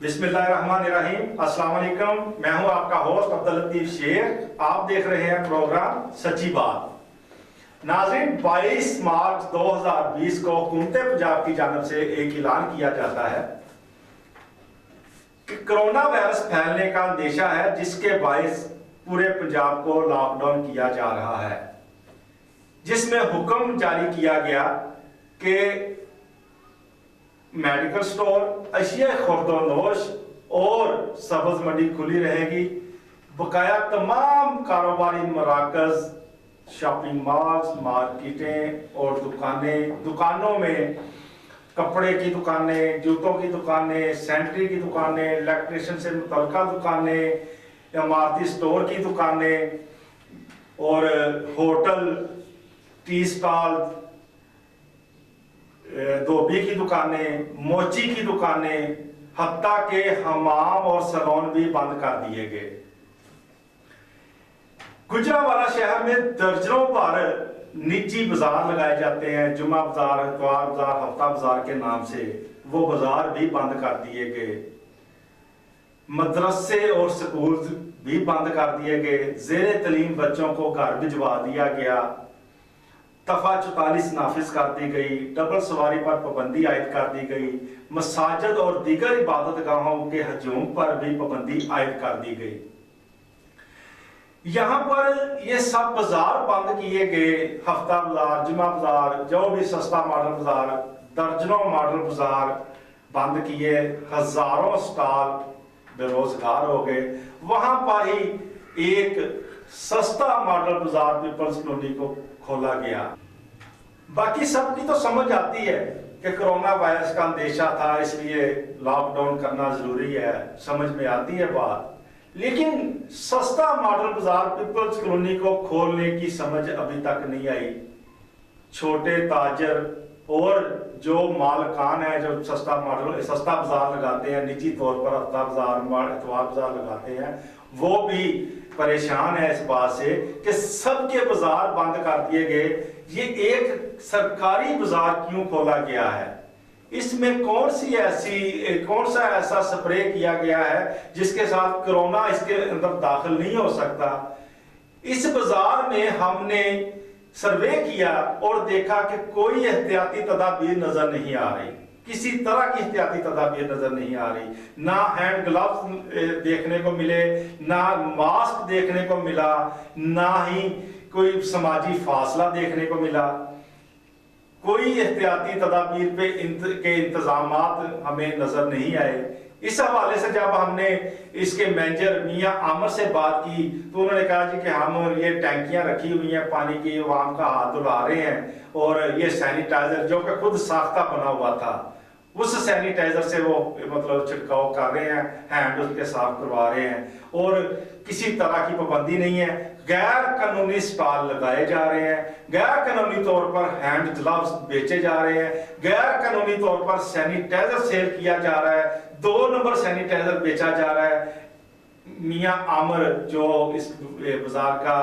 بسم اللہ الرحمن الرحیم۔ السلام علیکم، میں ہوں آپ کا ہوسٹ عبداللطیف شیخ۔ آپ دیکھ رہے ہیں پروگرام سچی بات۔ ناظرین، 22 مارچ 2020 کو حکومت پنجاب کی جانب سے ایک اعلان کیا جاتا ہے کہ کرونا وائرس پھیلنے کا اندیشہ ہے، جس کے باعث پورے پنجاب کو لاک ڈاؤن کیا جا رہا ہے، جس میں حکم جاری کیا گیا کہ میڈیکل سٹور، اشیاء خورد و نوش اور سبز منڈی کھلی رہے گی۔ بقایا تمام کاروباری مراکز، شاپنگ مالز، مارکیٹیں اور دکانوں میں کپڑے کی دکانیں، جوتوں کی دکانیں، سینٹری کی دکانیں، الیکٹریشن سے متعلقہ دکانیں، عمارتی سٹور کی دکانیں اور ہوٹل، ٹی سٹال، دھوبی کی دکانیں، موچی کی دکانیں، حتیٰ کہ حمام اور سلون بھی بند کر دیے گئے۔ گجرانوالہ شہر میں درجنوں پر نجی بازار لگائے جاتے ہیں، جمعہ بازار، اتوار بازار، ہفتہ بازار کے نام سے، وہ بازار بھی بند کر دیے گئے۔ مدرسے اور سکول بھی بند کر دیے گئے۔ زیر تعلیم بچوں کو گھر بھجوا دیا گیا۔ دفعہ 44 نافذ کر دی گئی۔ ڈبل سواری پر پابندی عائد کر دی گئی۔ مساجد اور دیگر عبادت گاہوں کے ہجوم پر بھی پابندی عائد کر دی گئی۔ یہاں پر یہ سب بازار بند کیے گئے، ہفتہ بازار، جمعہ بازار، جو بھی سستا ماڈل بازار، درجنوں ماڈل بازار بند کیے، ہزاروں سٹال بے روزگار ہو گئے۔ وہاں پر ہی ایک سستا ماڈل بازار پیپلز کالونی کو کھولا گیا۔ باقی سب کی تو سمجھ آتی ہے کہ کرونا وائرس کا اندیشہ تھا، اس لیے لاک ڈاؤن کرنا ضروری ہے، سمجھ میں آتی ہے بات۔ لیکن سستا ماڈل بازار پیپلز کالونی کو کھولنے کی سمجھ ابھی تک نہیں آئی۔ چھوٹے تاجر اور جو مالکان ہیں، جو سستا بازار لگاتے ہیں، نجی طور پر ہفتہ بازار، اتوار بازار لگاتے ہیں، وہ بھی پریشان ہے اس بات سے کہ سب کے بازار بند کر دیے گئے۔ یہ ایک سرکاری بازار کیوں کھولا گیا ہے؟ اس میں کون سا ایسا سپرے کیا گیا ہے جس کے ساتھ کرونا اس کے اندر داخل نہیں ہو سکتا؟ اس بازار میں ہم نے سروے کیا اور دیکھا کہ کوئی احتیاطی تدابیر نظر نہیں آ رہی، کسی طرح کی احتیاطی تدابیر نظر نہیں آ رہی۔ نہ ہینڈ گلوز دیکھنے کو ملے، نہ ماسک دیکھنے کو ملا، نہ ہی کوئی سماجی فاصلہ دیکھنے کو ملا۔ کوئی احتیاطی تدابیر کے انتظامات ہمیں نظر نہیں آئے۔ اس حوالے سے جب ہم نے اس کے مینیجر میاں عامر سے بات کی تو انہوں نے کہا جی کہ ہم یہ ٹینکیاں رکھی ہوئی ہیں پانی کی، عوام کا ہاتھ دھلا رہے ہیں، اور یہ سینیٹائزر جو کہ خود ساختہ بنا ہوا تھا، اس سینیٹائزر سے وہ مطلب چھڑکاؤ کر رہے ہیں، ہینڈ اس کے صاف کروا رہے ہیں، اور کسی طرح کی پابندی نہیں ہے۔ غیر قانونی سٹال لگائے جا رہے ہیں، غیر قانونی طور پر ہینڈ گلوز بیچے جا رہے ہیں، غیر قانونی طور پر سینیٹائزر سیل کیا جا رہا ہے، 2 نمبر سینیٹائزر بیچا جا رہا ہے۔ میاں عامر جو اس بازار کا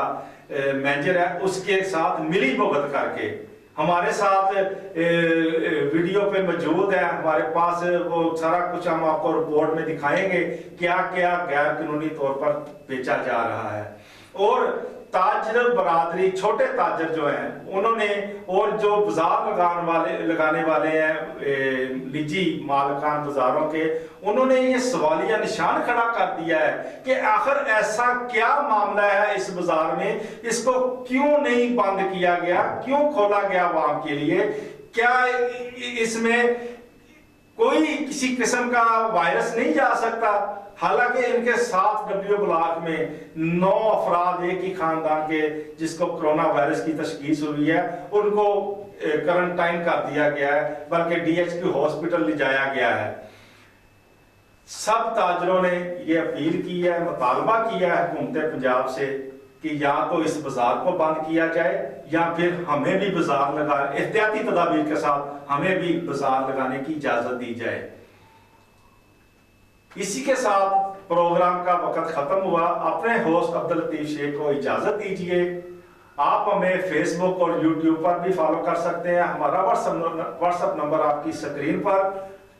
مینیجر ہے، اس کے ساتھ ملی بھگت کر کے ہمارے ساتھ ویڈیو پہ موجود ہے، ہمارے پاس وہ سارا کچھ ہم آپ کو رپورٹ میں دکھائیں گے کیا کیا غیر قانونی طور پر بیچا جا رہا ہے۔ اور تاجر برادری، چھوٹے تاجر جو ہیں انہوں نے، اور جو بازار لگانے والے ہیں نجی مالکان بازاروں کے، انہوں نے یہ سوالیہ نشان کھڑا کر دیا ہے کہ آخر ایسا کیا معاملہ ہے اس بازار میں، اس کو کیوں نہیں بند کیا گیا، کیوں کھولا گیا عوام کے لیے؟ کیا اس میں کوئی کسی قسم کا وائرس نہیں جا سکتا؟ حالانکہ ان کے 7 ڈبلیو بلاک میں 9 افراد ایک ہی خاندان کے جس کو کرونا وائرس کی تشخیص ہوئی ہے، ان کو کرنٹائن کر دیا گیا ہے، بلکہ ڈی ایچ کیو ہاسپٹل لے جایا گیا ہے۔ سب تاجروں نے یہ اپیل کی ہے، مطالبہ کیا ہے حکومت پنجاب سے کہ یا تو اس بازار کو بند کیا جائے یا پھر ہمیں بھی بازار احتیاطی تدابیر کے ساتھ ہمیں بھی بازار لگانے کی اجازت دی جائے۔ اسی کے ساتھ پروگرام کا وقت ختم ہوا۔ اپنے ہوسٹ عبداللطیف شیخ کو اجازت دیجیے۔ آپ ہمیں فیس بک اور یوٹیوب پر بھی فالو کر سکتے ہیں، ہمارا واٹس ایپ نمبر آپ کی سکرین پر۔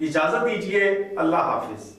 اجازت دیجیے، اللہ حافظ۔